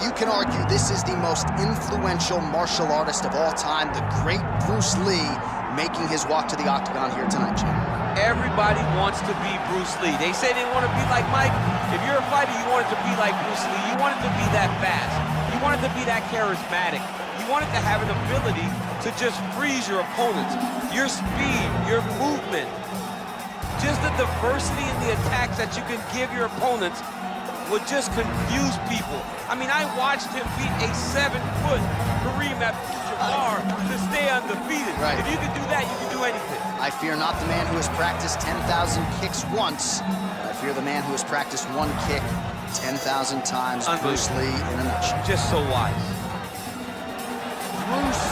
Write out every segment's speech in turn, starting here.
you can argue this is the most influential martial artist of all time, the great Bruce Lee, making his walk to the octagon here tonight, Jim. Everybody wants to be Bruce Lee. They say they want to be like Mike. If you're a fighter, you want it to be like Bruce Lee. You want it to be that fast. You want it to be that charismatic. You want it to have an ability to just freeze your opponents. Your speed, your movement, just the diversity in the attacks that you can give your opponents would just confuse people. I mean, I watched him beat a 7-foot Kareem Abdul-Jabbar to stay undefeated. Right. If you can do that, you can do anything. I fear not the man who has practiced 10,000 kicks once. I fear the man who has practiced one kick 10,000 times. Bruce Lee in a nutshell. Just so wise. Bruce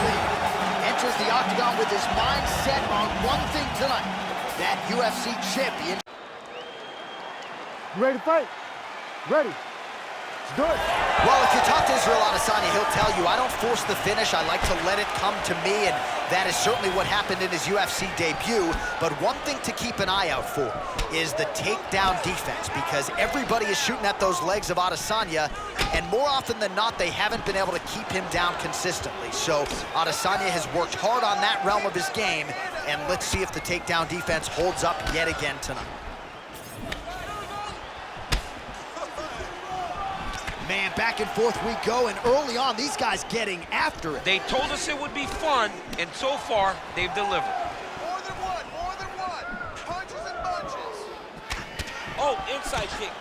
Lee enters the octagon with his mind set on one thing tonight, that UFC champion. You ready to fight? Ready. Let's do it. Well, if you talk to Israel Adesanya, he'll tell you, I don't force the finish. I like to let it come to me, and that is certainly what happened in his UFC debut. But one thing to keep an eye out for is the takedown defense, because everybody is shooting at those legs of Adesanya, and more often than not, they haven't been able to keep him down consistently. So Adesanya has worked hard on that realm of his game, and let's see if the takedown defense holds up yet again tonight. Man, back and forth we go, and early on, these guys getting after it. They told us it would be fun, and so far, they've delivered. More than one. Punches and bunches. Oh, inside kick.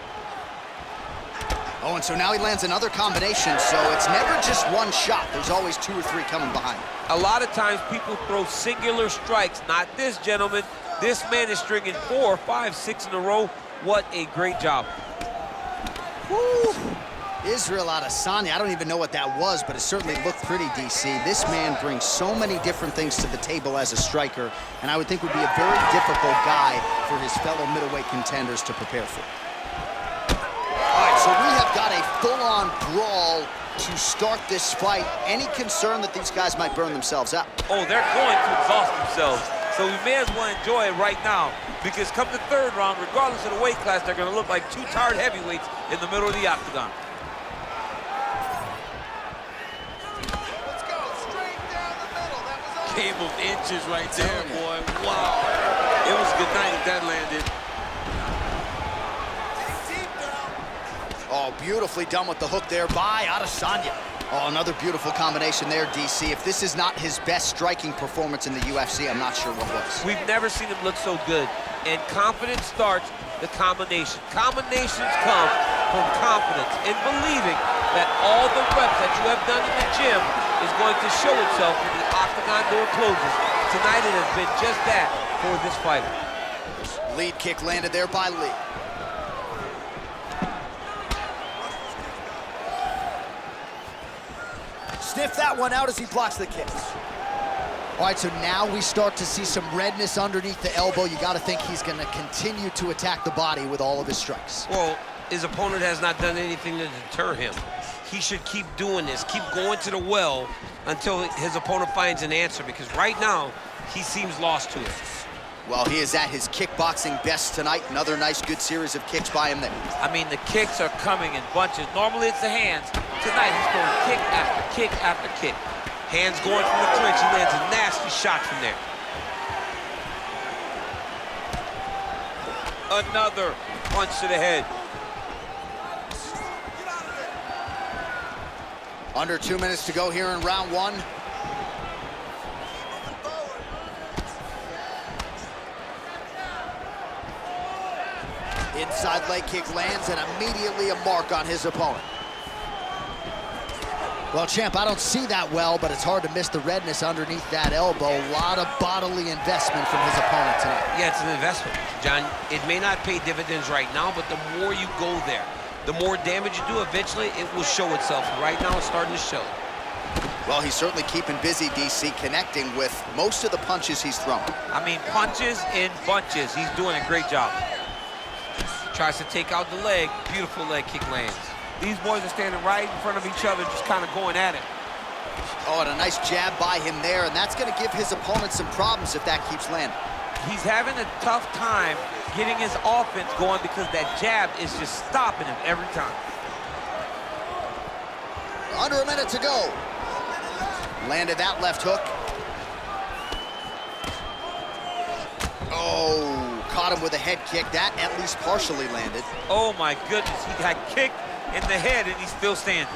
Oh, and so now he lands another combination, so it's never just one shot. There's always 2 or 3 coming behind. A lot of times people throw singular strikes. Not this gentleman. This man is stringing 4, 5, 6 in a row. What a great job. Woo! Israel Adesanya, I don't even know what that was, but it certainly looked pretty, DC. This man brings so many different things to the table as a striker, and I would think would be a very difficult guy for his fellow middleweight contenders to prepare for. All right, so we have got a full-on brawl to start this fight. Any concern that these guys might burn themselves out? Oh, they're going to exhaust themselves. So we may as well enjoy it right now, because come the 3rd round, regardless of the weight class, they're going to look like 2 tired heavyweights in the middle of the octagon. Game of inches right there, boy. Wow. It was good night if that landed. Oh, beautifully done with the hook there by Adesanya. Oh, another beautiful combination there, DC. If this is not his best striking performance in the UFC, I'm not sure what was. We've never seen him look so good. And confidence starts the combination. Combinations come from confidence and believing that all the reps that you have done in the gym is going to show itself when the octagon door closes. Tonight it has been just that for this fighter. Lead kick landed there by Lee. Sniff that one out as he blocks the kicks. All right, so now we start to see some redness underneath the elbow. You got to think he's going to continue to attack the body with all of his strikes. Well, his opponent has not done anything to deter him. He should keep doing this, keep going to the well until his opponent finds an answer, because right now, he seems lost to it. Well, he is at his kickboxing best tonight. Another nice, good series of kicks by him there. I mean, the kicks are coming in bunches. Normally, it's the hands. Tonight, he's going kick after kick after kick. Hands going from the clinch. He lands a nasty shot from there. Another punch to the head. Under 2 minutes to go here in round 1. Inside leg kick lands, and immediately a mark on his opponent. Well, champ, I don't see that well, but it's hard to miss the redness underneath that elbow. A lot of bodily investment from his opponent tonight. Yeah, it's an investment, John. It may not pay dividends right now, but the more you go there, the more damage you do, eventually it will show itself. Right now, it's starting to show. Well, he's certainly keeping busy, DC, connecting with most of the punches he's thrown. I mean, punches in bunches. He's doing a great job. Tries to take out the leg. Beautiful leg kick lands. These boys are standing right in front of each other, just kind of going at it. Oh, and a nice jab by him there, and that's going to give his opponent some problems if that keeps landing. He's having a tough time getting his offense going because that jab is just stopping him every time. Under a minute to go. Landed that left hook. Oh, caught him with a head kick. That at least partially landed. Oh my goodness, he got kicked in the head and he's still standing.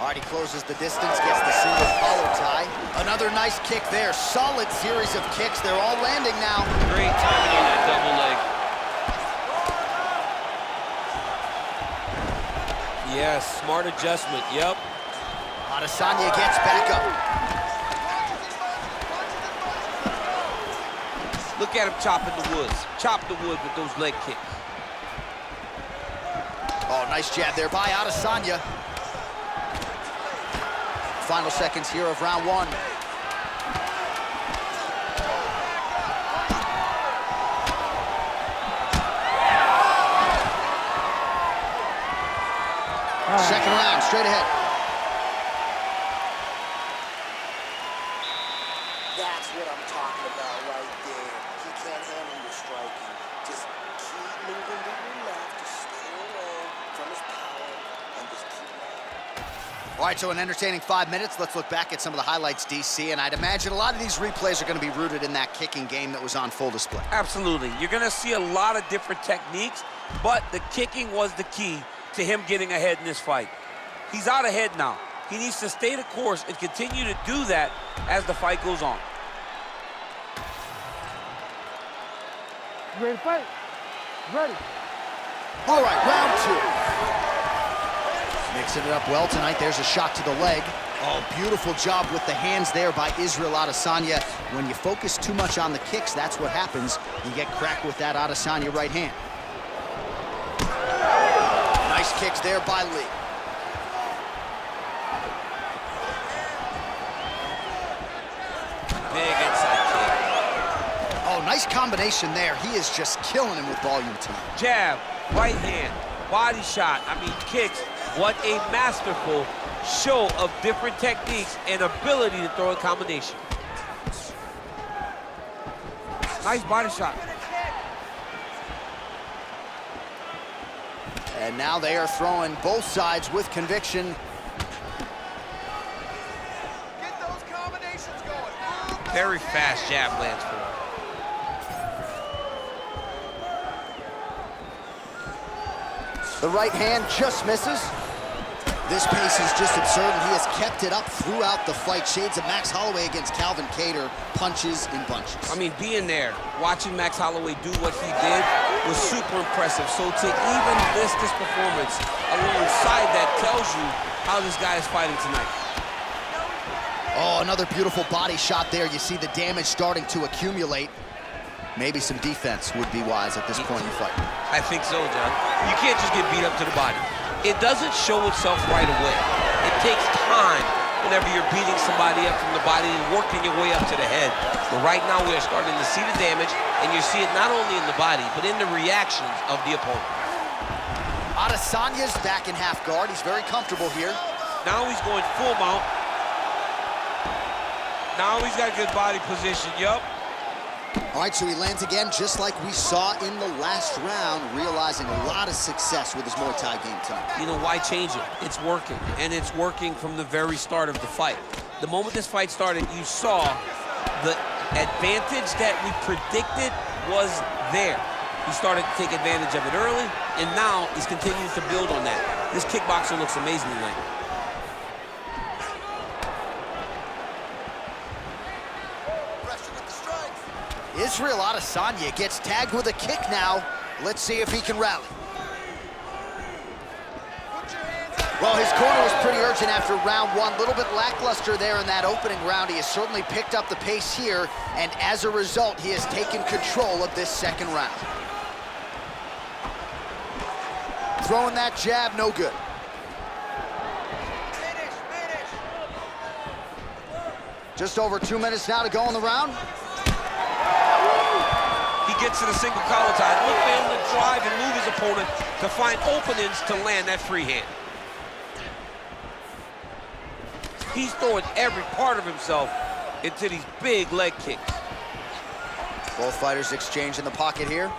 All right, he closes the distance, gets the single collar tie. Another nice kick there. Solid series of kicks. They're all landing now. Great timing on that double leg. Yes, smart adjustment, yep. Adesanya gets back up. Look at him chopping the woods. Chop the wood with those leg kicks. Oh, nice jab there by Adesanya. Final seconds here of round one. Second round, straight ahead. That's what I'm talking about right there. He can't handle your striking. Just keep moving to your left, just stay away from his power, and just keep moving. All right, so an entertaining 5 minutes. Let's look back at some of the highlights, DC, and I'd imagine a lot of these replays are going to be rooted in that kicking game that was on full display. Absolutely. You're going to see a lot of different techniques, but the kicking was the key to him getting ahead in this fight. He's out ahead now. He needs to stay the course and continue to do that as the fight goes on. You ready to fight? Ready. All right, round two. Mixing it up well tonight. There's a shot to the leg. Oh, beautiful job with the hands there by Israel Adesanya. When you focus too much on the kicks, that's what happens. You get cracked with that Adesanya right hand. Nice kicks there by Lee. Big inside kick. Oh, nice combination there. He is just killing him with volume tonight. Jab, right hand, body shot. I mean, kicks. What a masterful show of different techniques and ability to throw a combination. Nice body shot. And now they are throwing both sides with conviction. Get those combinations going. Very fast jab lands for him. The right hand just misses. This pace is just absurd, and he has kept it up throughout the fight. Shades of Max Holloway against Calvin Kattar, punches in bunches. I mean, being there, watching Max Holloway do what he did was super impressive. So to even list this performance alongside that tells you how this guy is fighting tonight. Oh, another beautiful body shot there. You see the damage starting to accumulate. Maybe some defense would be wise at this point in the fight. I think so, John. You can't just get beat up to the body. It doesn't show itself right away. It takes time whenever you're beating somebody up from the body and working your way up to the head. But right now we are starting to see the damage, and you see it not only in the body, but in the reactions of the opponent. Adesanya's back in half guard. He's very comfortable here. Now he's going full mount. Now he's got good body position, yup. All right, so he lands again, just like we saw in the last round, realizing a lot of success with his Muay Thai game tonight. You know, why change it? It's working, and it's working from the very start of the fight. The moment this fight started, you saw the advantage that we predicted was there. He started to take advantage of it early, and now he's continuing to build on that. This kickboxer looks amazing tonight. Israel Adesanya gets tagged with a kick now. Let's see if he can rally. Well, his corner was pretty urgent after round one. A little bit lackluster there in that opening round. He has certainly picked up the pace here, and as a result, he has taken control of this second round. Throwing that jab, no good. Just over 2 minutes now to go in the round. He gets to the single collar tie. Look for him to drive and move his opponent to find openings to land that free hand. He's throwing every part of himself into these big leg kicks. Both fighters exchange in the pocket here.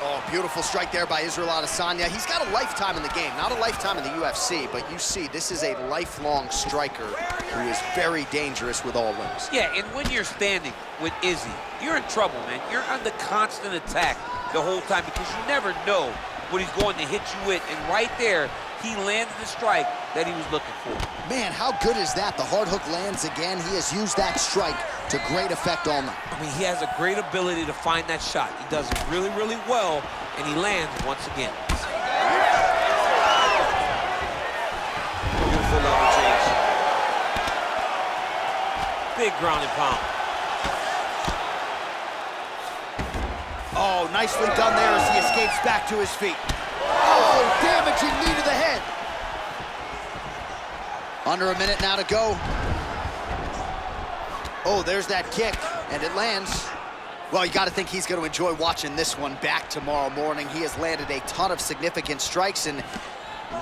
Oh, Oh, beautiful strike there by Israel Adesanya. He's got a lifetime in the game, not a lifetime in the UFC, but you see, this is a lifelong striker who is very dangerous with all limbs. Yeah, and when you're standing with Izzy, you're in trouble, man. You're under constant attack the whole time because you never know what he's going to hit you with. And right there, he landed the strike that he was looking for. Man, how good is that? The hard hook lands again. He has used that strike to great effect all night. I mean, he has a great ability to find that shot. He does it really, really well, and he lands once again. Beautiful level change. Big ground and pound. Oh, nicely done there as he escapes back to his feet. Oh, damaging knee to the head. Under a minute now to go. Oh, there's that kick, and it lands. Well, you got to think he's going to enjoy watching this one back tomorrow morning. He has landed a ton of significant strikes, and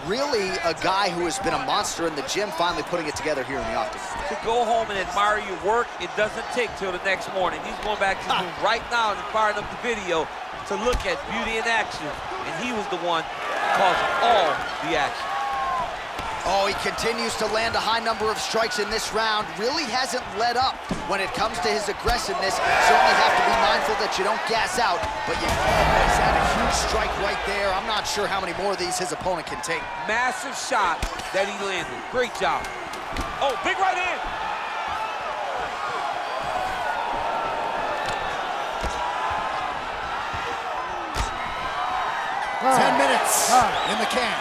really a guy who has been a monster in the gym, finally putting it together here in the octagon. To go home and admire your work, it doesn't take till the next morning. He's going back to the room right now and firing up the video to look at beauty in action, and he was the one causing all the action. Oh, he continues to land a high number of strikes in this round. Really hasn't let up when it comes to his aggressiveness. Certainly have to be mindful that you don't gas out, but you always had a huge strike right there. I'm not sure how many more of these his opponent can take. Massive shot that he landed. Great job. Oh, big right hand. Ah. 10 minutes in the can.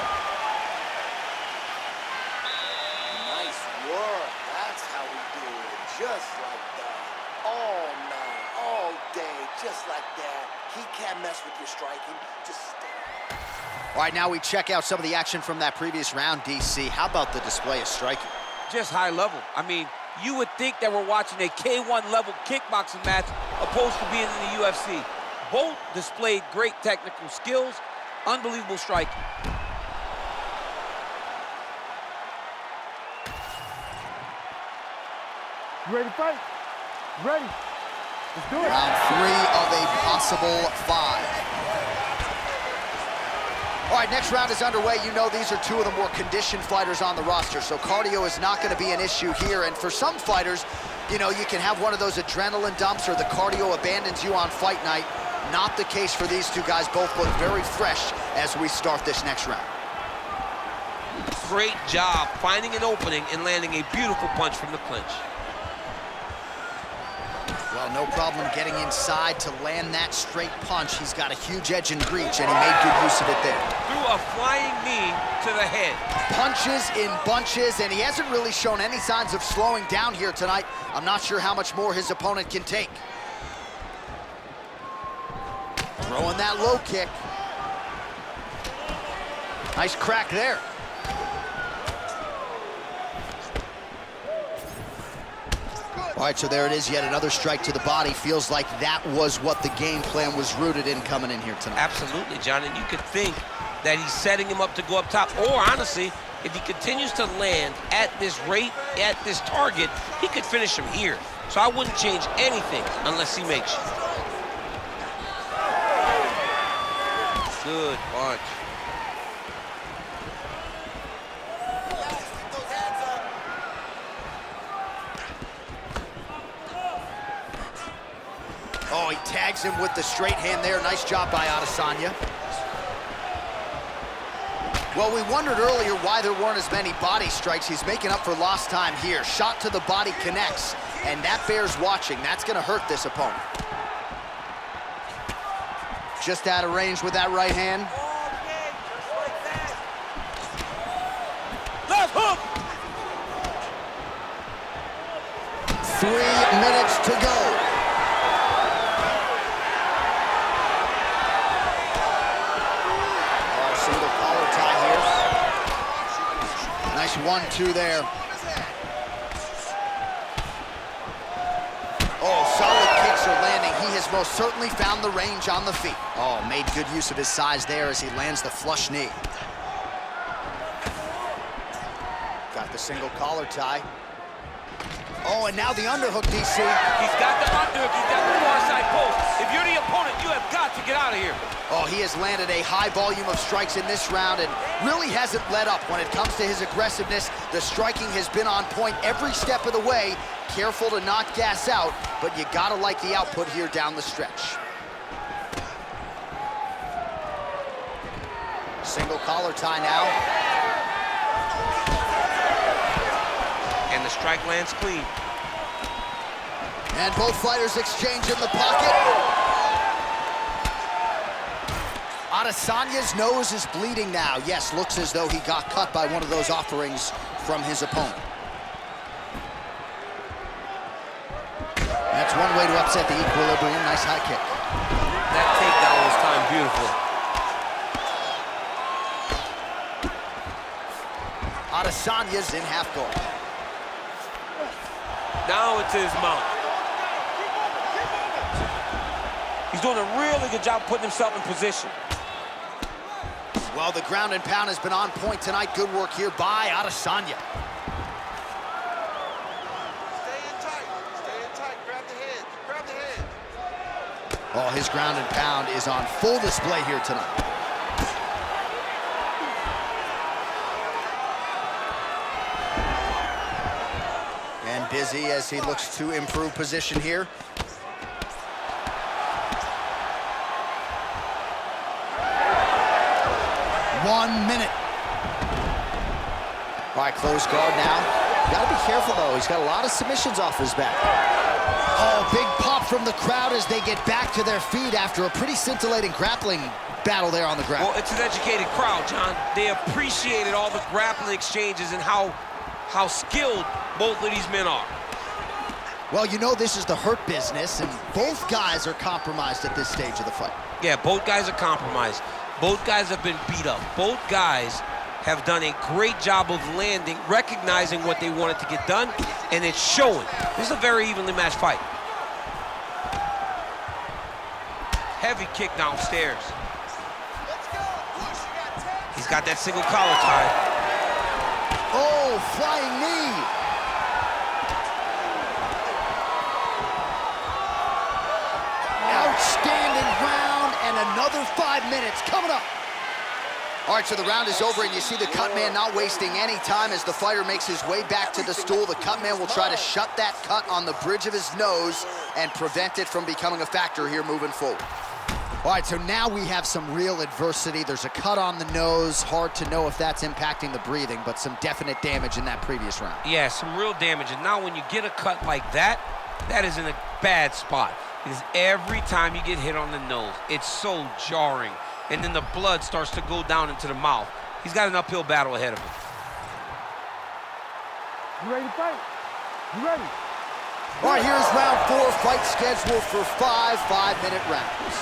Nice work. That's how we do it. Just like that. All night, all day, just like that. He can't mess with your striking. Just stay. All right, now we check out some of the action from that previous round, DC. How about the display of striking? Just high level. I mean, you would think that we're watching a K1 level kickboxing match opposed to being in the UFC. Both displayed great technical skills, unbelievable striking. You ready to fight? Ready. Let's do it. Round 3 of a possible 5. All right, next round is underway. You know these are two of the more conditioned fighters on the roster, so cardio is not going to be an issue here. And for some fighters, you know, you can have one of those adrenaline dumps or the cardio abandons you on fight night. Not the case for these two guys. Both look very fresh as we start this next round. Great job finding an opening and landing a beautiful punch from the clinch. Well, no problem getting inside to land that straight punch. He's got a huge edge and reach, and he made good use of it there. Threw a flying knee to the head. Punches in bunches, and he hasn't really shown any signs of slowing down here tonight. I'm not sure how much more his opponent can take. Throwing that low kick. Nice crack there. All right, so there it is, yet another strike to the body. Feels like that was what the game plan was rooted in coming in here tonight. Absolutely, John, and you could think that he's setting him up to go up top. Or, honestly, if he continues to land at this rate, at this target, he could finish him here. So I wouldn't change anything unless he makes you. Good punch. Oh, he tags him with the straight hand there. Nice job by Adesanya. Well, we wondered earlier why there weren't as many body strikes. He's making up for lost time here. Shot to the body connects, and that bears watching. That's going to hurt this opponent. Just out of range with that right hand. Left hook! 3 minutes to go. Single collar tie here. Nice 1-2 there. Oh, solid kicks are landing. He has most certainly found the range on the feet. Oh, made good use of his size there as he lands the flush knee. Got the single collar tie. Oh, and now the underhook, DC. He's got the underhook, he's got the far side post. If you're the opponent, you have got to get out of here. Oh, he has landed a high volume of strikes in this round and really hasn't let up when it comes to his aggressiveness. The striking has been on point every step of the way. Careful to not gas out, but you gotta like the output here down the stretch. Single collar tie now. And the strike lands clean. And both fighters exchange in the pocket. Adesanya's nose is bleeding now. Yes, looks as though he got cut by one of those offerings from his opponent. That's one way to upset the equilibrium. Nice high kick. That takedown was timed beautiful. Adesanya's in half guard. Now into his mount. He's doing a really good job putting himself in position. Well, the ground and pound has been on point tonight. Good work here by Adesanya. Stay in tight, grab the head, grab the head. Oh, his ground and pound is on full display here tonight. And busy as he looks to improve position here. One minute. All right, close guard now. Gotta be careful, though. He's got a lot of submissions off his back. Oh, big pop from the crowd as they get back to their feet after a pretty scintillating grappling battle there on the ground. Well, it's an educated crowd, John. They appreciated all the grappling exchanges and how skilled both of these men are. Well, you know this is the hurt business, and both guys are compromised at this stage of the fight. Yeah, both guys are compromised. Both guys have been beat up. Both guys have done a great job of landing, recognizing what they wanted to get done, and it's showing. This is a very evenly matched fight. Heavy kick downstairs. Let's go, push, you got 10. He's got that single collar tie. Oh, flying knee. Outstanding round, and another 5 minutes coming up. All right, so the round is over, and you see the cut man not wasting any time as the fighter makes his way back to the stool. The cut man will try to shut that cut on the bridge of his nose and prevent it from becoming a factor here moving forward. All right, so now we have some real adversity. There's a cut on the nose. Hard to know if that's impacting the breathing, but some definite damage in that previous round. Yeah, some real damage. And now when you get a cut like that, that is in a bad spot. Because every time you get hit on the nose, it's so jarring. And then the blood starts to go down into the mouth. He's got an uphill battle ahead of him. You ready to fight? You ready? All right, here's round 4, fight scheduled for 5 5-minute rounds.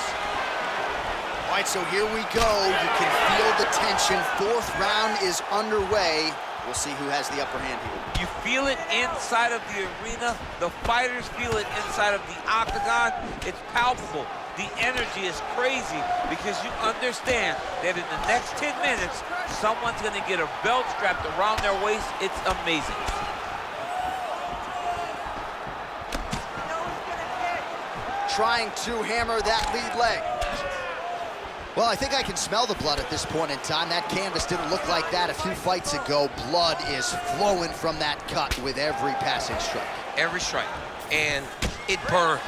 All right, so here we go. You can feel the tension. 4th round is underway. We'll see who has the upper hand here. You feel it inside of the arena. The fighters feel it inside of the octagon. It's palpable. The energy is crazy because you understand that in the next 10 minutes, someone's going to get a belt strapped around their waist. It's amazing. Trying to hammer that lead leg. Well, I think I can smell the blood at this point in time. That canvas didn't look like that a few fights ago. Blood is flowing from that cut with every passing strike. Every strike. And it burns.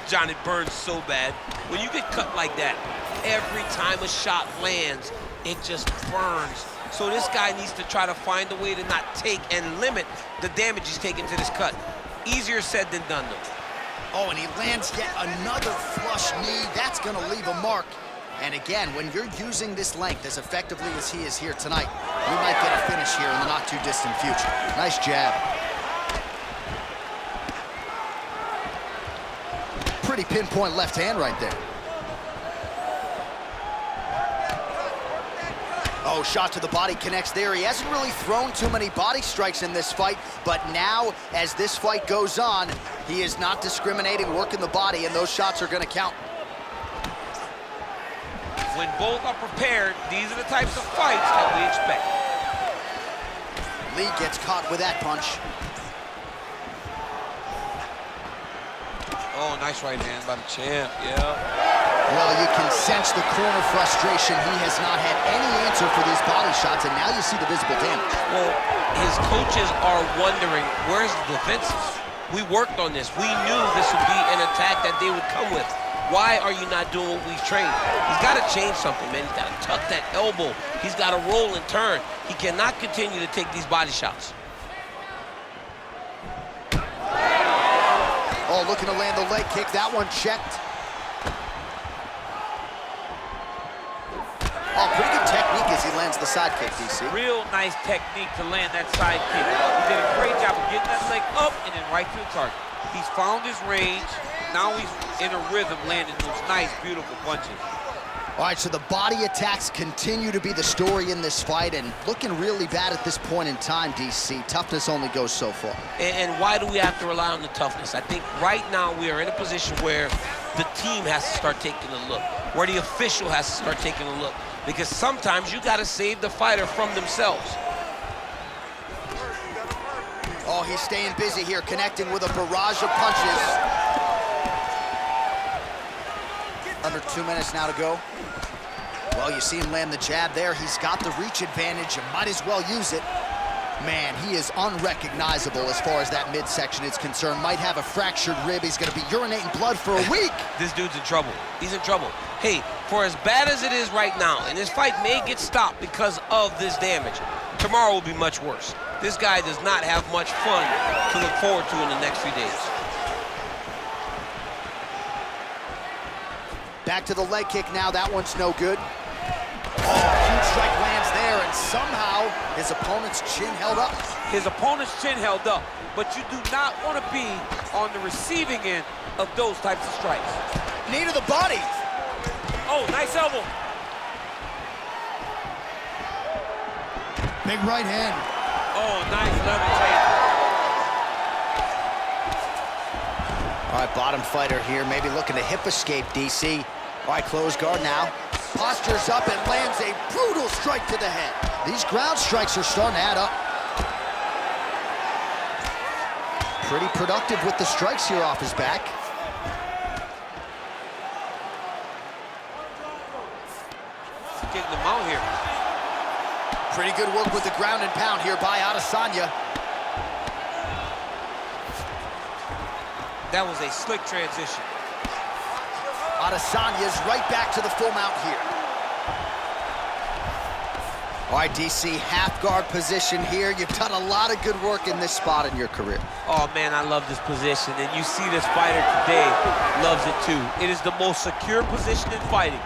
John, it burns so bad. When you get cut like that, every time a shot lands, it just burns. So this guy needs to try to find a way to not take and limit the damage he's taking to this cut. Easier said than done, though. Oh, and he lands yet another flush knee. That's going to leave a mark. And again, when you're using this length as effectively as he is here tonight, we might get a finish here in the not-too-distant future. Nice jab. Pretty pinpoint left hand right there. Oh, shot to the body connects there. He hasn't really thrown too many body strikes in this fight, but now, as this fight goes on, he is not discriminating, working the body, and those shots are going to count. When both are prepared, these are the types of fights that we expect. Lee gets caught with that punch. Oh, nice right hand by the champ, yeah. Well, you can sense the corner frustration. He has not had any answer for these body shots, and now you see the visible damage. Well, his coaches are wondering, where's the defenses? We worked on this. We knew this would be an attack that they would come with. Why are you not doing what we've trained? He's got to change something, man. He's got to tuck that elbow. He's got to roll and turn. He cannot continue to take these body shots. Oh, looking to land the leg kick. That one checked. Oh, pretty good technique as he lands the side kick, DC. Real nice technique to land that side kick. He did a great job of getting that leg up and then right to the target. He's found his range. Now he's in a rhythm, landing those nice, beautiful punches. All right, so the body attacks continue to be the story in this fight, and looking really bad at this point in time, DC. Toughness only goes so far. And why do we have to rely on the toughness? I think right now we are in a position where the team has to start taking a look, where the official has to start taking a look, because sometimes you got to save the fighter from themselves. Oh, he's staying busy here, connecting with a barrage of punches. Under 2 minutes now to go. Well, you see him land the jab there. He's got the reach advantage. You might as well use it. Man, he is unrecognizable as far as that midsection is concerned. Might have a fractured rib. He's going to be urinating blood for a week. This dude's in trouble. He's in trouble. Hey, for as bad as it is right now, and this fight may get stopped because of this damage, tomorrow will be much worse. This guy does not have much fun to look forward to in the next few days. Back to the leg kick now. That one's no good. Oh, huge strike lands there, and somehow his opponent's chin held up. His opponent's chin held up, but you do not want to be on the receiving end of those types of strikes. Knee to the body. Oh, nice elbow. Big right hand. Oh, nice levitate. All right, bottom fighter here, maybe looking to hip escape, DC. All right, close guard now. Postures up and lands a brutal strike to the head. These ground strikes are starting to add up. Pretty productive with the strikes here off his back. Getting them out here. Pretty good work with the ground and pound here by Adesanya. That was a slick transition. Adesanya's right back to the full mount here. All right, DC, half guard position here. You've done a lot of good work in this spot in your career. Oh, man, I love this position, and you see this fighter today loves it too. It is the most secure position in fighting.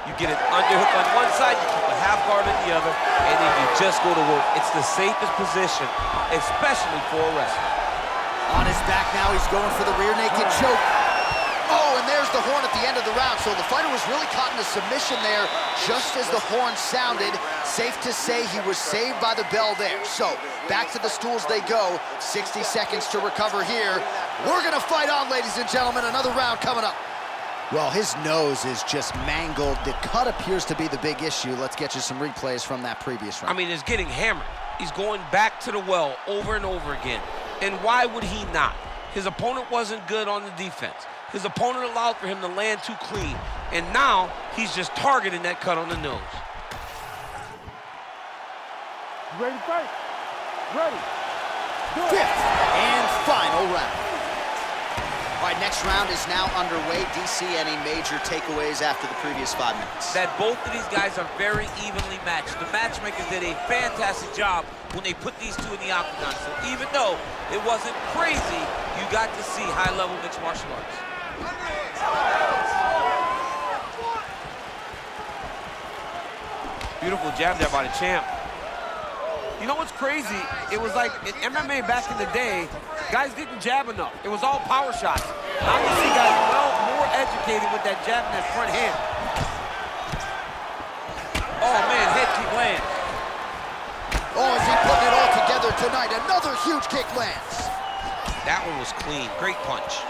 You get an underhook on one side, you keep a half guard on the other, and then you just go to work. It's the safest position, especially for a wrestler. On his back now, he's going for the rear naked choke. Oh, and there's the horn at the end of the round. So the fighter was really caught in a submission there just as the horn sounded. Safe to say he was saved by the bell there. So back to the stools they go. 60 seconds to recover here. We're gonna fight on, ladies and gentlemen. Another round coming up. Well, his nose is just mangled. The cut appears to be the big issue. Let's get you some replays from that previous round. I mean, it's getting hammered. He's going back to the well over and over again. And why would he not? His opponent wasn't good on the defense. His opponent allowed for him to land too clean. And now, he's just targeting that cut on the nose. You ready to fight? Ready. Fifth and final round. All right, next round is now underway. DC, any major takeaways after the previous 5 minutes? That both of these guys are very evenly matched. The matchmakers did a fantastic job when they put these two in the octagon. So even though it wasn't crazy, you got to see high-level mixed martial arts. Beautiful jab there by the champ. You know what's crazy? It was like in MMA back in the day, guys didn't jab enough. It was all power shots. Now you see guys more educated with that jab in that front hand. Oh man, head kick lands. Oh, is he putting it all together tonight? Another huge kick lands. That one was clean. Great punch.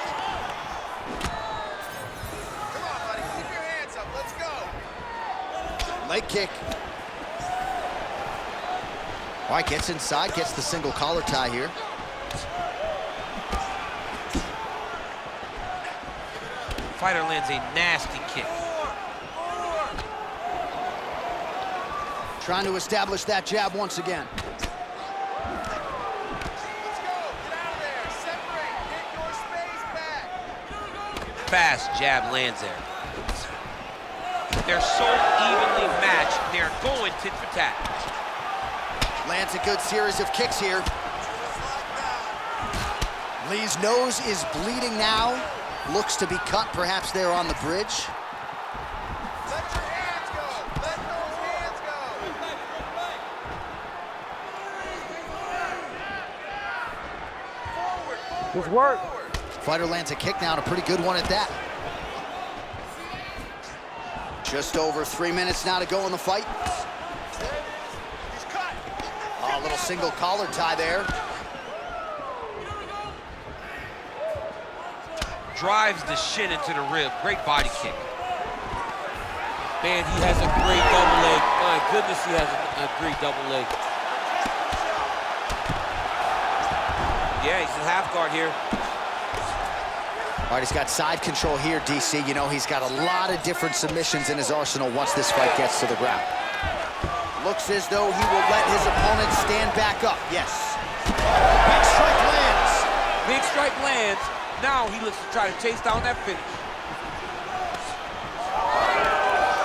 Come on, buddy. Keep your hands up. Let's go. Leg kick. All right, gets inside, gets the single collar tie here. Fighter lands a nasty kick. Trying to establish that jab once again. Let's go. Get out of there. Separate. Get your space back. Fast jab lands there. They're so evenly matched, they're going tit for tat. Lands a good series of kicks here. Lee's nose is bleeding now. Looks to be cut, perhaps there on the bridge. Let your hands go. Let those hands go. Forward, forward, Good work. forward. Fighter lands a kick now, and a pretty good one at that. Just over 3 minutes now to go in the fight. He's cut. A little single collar tie there. Drives the shin into the rib. Great body kick. Man, he has a great double leg. My goodness, he has a great double leg. Yeah, he's in half guard here. All right, he's got side control here, DC. You know, he's got a lot of different submissions in his arsenal once this fight gets to the ground. Looks as though he will let his opponent stand back up. Yes. Big strike lands. Big strike lands. Now he looks to try to chase down that finish.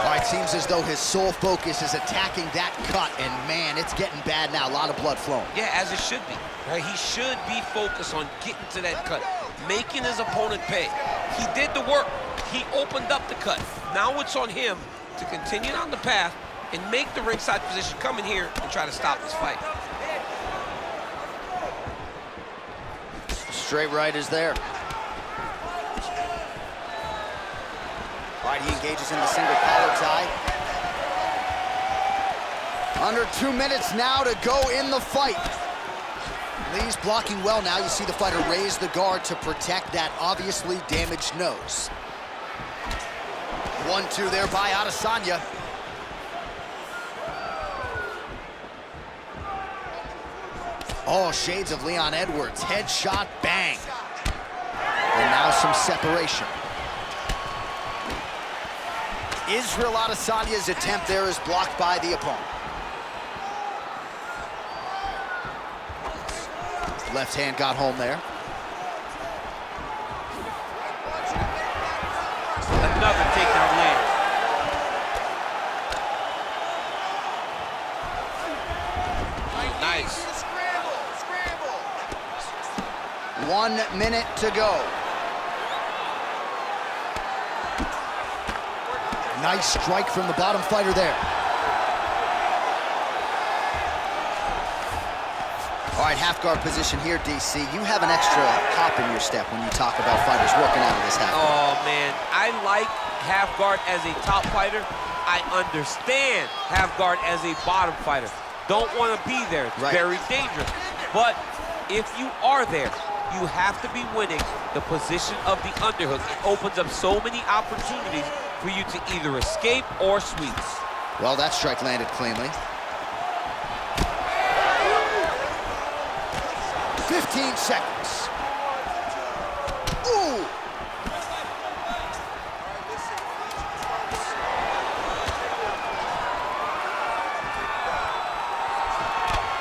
All right, seems as though his sole focus is attacking that cut, and man, it's getting bad now. A lot of blood flowing. Yeah, as it should be. Right? He should be focused on getting to that cut, making his opponent pay. He did the work. He opened up the cut. Now it's on him to continue on the path and make the ringside position, come in here and try to stop this fight. Straight right is there. All right, he engages in the single collar tie. Under 2 minutes now to go in the fight. Lee's blocking well now. You see the fighter raise the guard to protect that obviously damaged nose. 1-2 there by Adesanya. Oh, shades of Leon Edwards. Headshot, bang. And now some separation. Israel Adesanya's attempt there is blocked by the opponent. Left hand got home there. Another takedown lands. Nice. Scramble, scramble. 1 minute to go. Nice strike from the bottom fighter there. All right, half guard position here, DC. You have an extra hop in your step when you talk about fighters working out of this half guard. Oh, man. I like half guard as a top fighter. I understand half guard as a bottom fighter. Don't want to be there. It's very dangerous. But if you are there, you have to be winning the position of the underhook. It opens up so many opportunities for you to either escape or sweep. Well, that strike landed cleanly. 15 seconds. Ooh!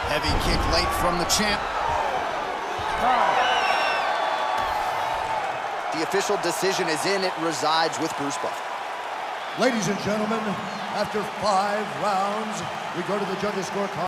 Heavy kick late from the champ. The official decision is in. It resides with Bruce Buffer. Ladies and gentlemen, after 5 rounds, we go to the judges' scorecard.